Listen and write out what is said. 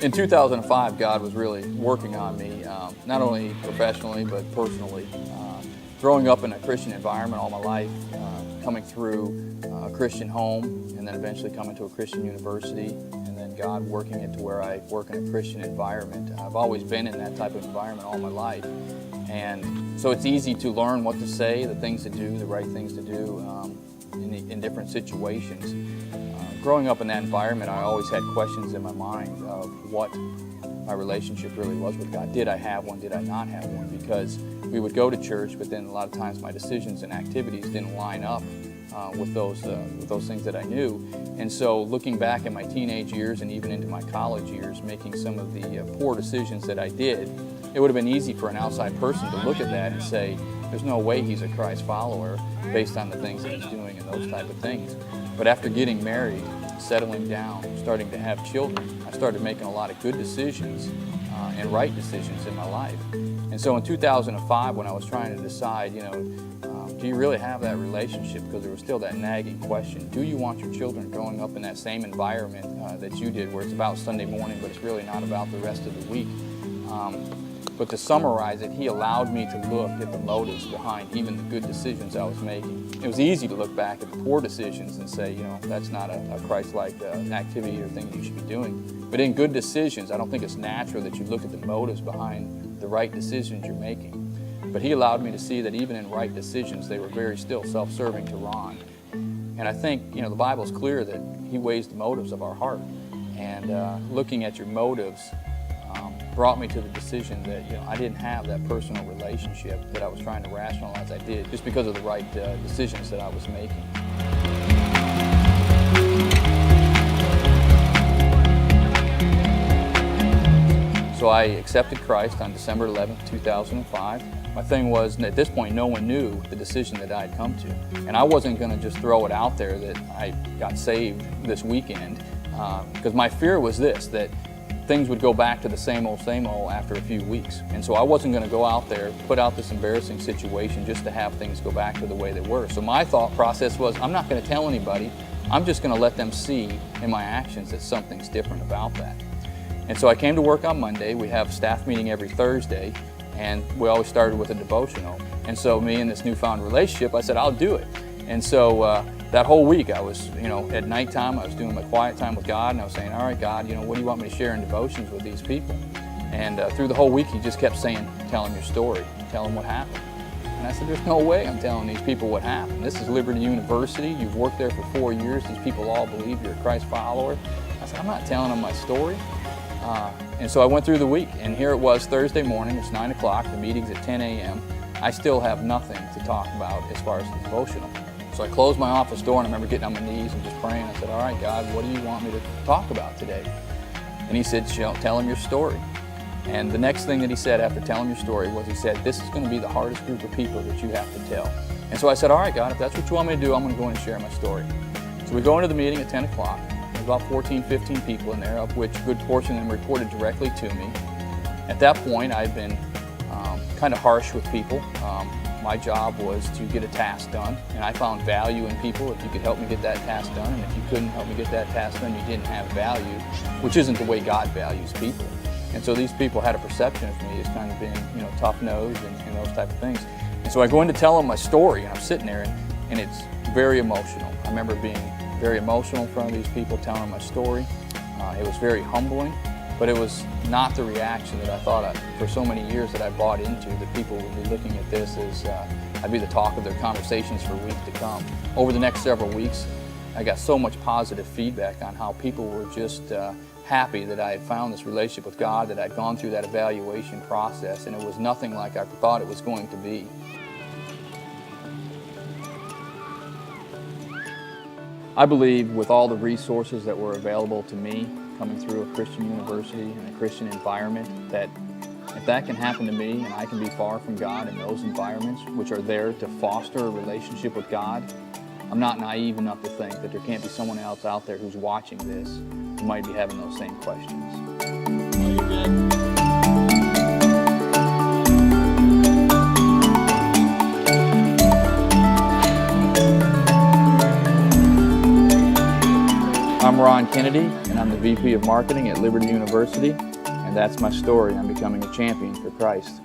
In 2005, God was really working on me, not only professionally but personally. Growing up in a Christian environment all my life, coming through a Christian home, and then eventually coming to a Christian university, and then God working it to where I work in a Christian environment. I've always been in that type of environment all my life, and so it's easy to learn what to say, the things to do, the right things to do in different situations. Growing up in that environment, I always had questions in my mind of what my relationship really was with God. Did I have one? Did I not have one? Because we would go to church, but then a lot of times my decisions and activities didn't line up with those things that I knew. And so looking back at my teenage years and even into my college years, making some of the poor decisions that I did, it would have been easy for an outside person to look at that and say, there's no way he's a Christ follower based on the things that he's doing and those type of things. But after getting married, settling down, starting to have children, I started making a lot of good decisions and right decisions in my life. And so in 2005, when I was trying to decide, do you really have that relationship? Because there was still that nagging question. Do you want your children growing up in that same environment that you did, where it's about Sunday morning, but it's really not about the rest of the week? But to summarize it, he allowed me to look at the motives behind even the good decisions I was making. It was easy to look back at the poor decisions and say, that's not a Christ-like activity or thing you should be doing. But in good decisions, I don't think it's natural that you look at the motives behind the right decisions you're making. But he allowed me to see that even in right decisions, they were very still self-serving to Ron. And I think, the Bible's clear that he weighs the motives of our heart. And looking at your motives brought me to the decision that I didn't have that personal relationship that I was trying to rationalize I did, just because of the right decisions that I was making. So I accepted Christ on December 11th, 2005. My thing was, at this point, no one knew the decision that I had come to. And I wasn't going to just throw it out there that I got saved this weekend, because my fear was this, that things would go back to the same old after a few weeks. And so I wasn't going to go out there, put out this embarrassing situation just to have things go back to the way they were. So my thought process was, I'm not going to tell anybody. I'm just going to let them see in my actions that something's different about that. And so I came to work on Monday. We have a staff meeting every Thursday, and we always started with a devotional. And so me and this newfound relationship, I said, I'll do it. And so that whole week I was, at nighttime, I was doing my quiet time with God, and I was saying, all right, God, what do you want me to share in devotions with these people? And through the whole week, he just kept saying, tell them your story, tell them what happened. And I said, there's no way I'm telling these people what happened. This is Liberty University. You've worked there for 4 years. These people all believe you're a Christ follower. I said, I'm not telling them my story. And so I went through the week, and here it was Thursday morning. It's 9 o'clock. The meeting's at 10 a.m. I still have nothing to talk about as far as the devotional. So I closed my office door, and I remember getting on my knees and just praying. I said, all right, God, what do you want me to talk about today? And he said, tell him your story. And the next thing that he said after telling your story was, he said, this is going to be the hardest group of people that you have to tell. And so I said, all right, God, if that's what you want me to do, I'm going to go in and share my story. So we go into the meeting at 10 o'clock. There's about 14, 15 people in there, of which a good portion of them reported directly to me. At that point, I'd been kind of harsh with people. My job was to get a task done, and I found value in people. If you could help me get that task done, and if you couldn't help me get that task done, you didn't have value, which isn't the way God values people. And so these people had a perception of me as kind of being, tough-nosed and those type of things. And so I go in to tell them my story, and I'm sitting there, and it's very emotional. I remember being very emotional in front of these people, telling them my story. It was very humbling, but it was not the reaction that I thought for so many years that I bought into, that people would be looking at this as I'd be the talk of their conversations for weeks to come. Over the next several weeks, I got so much positive feedback on how people were just happy that I had found this relationship with God, that I'd gone through that evaluation process, and it was nothing like I thought it was going to be. I believe with all the resources that were available to me coming through a Christian university and a Christian environment, that if that can happen to me and I can be far from God in those environments, which are there to foster a relationship with God, I'm not naive enough to think that there can't be someone else out there who's watching this who might be having those same questions. I'm Ron Kennedy, and I'm the VP of Marketing at Liberty University, and that's my story on becoming a champion for Christ.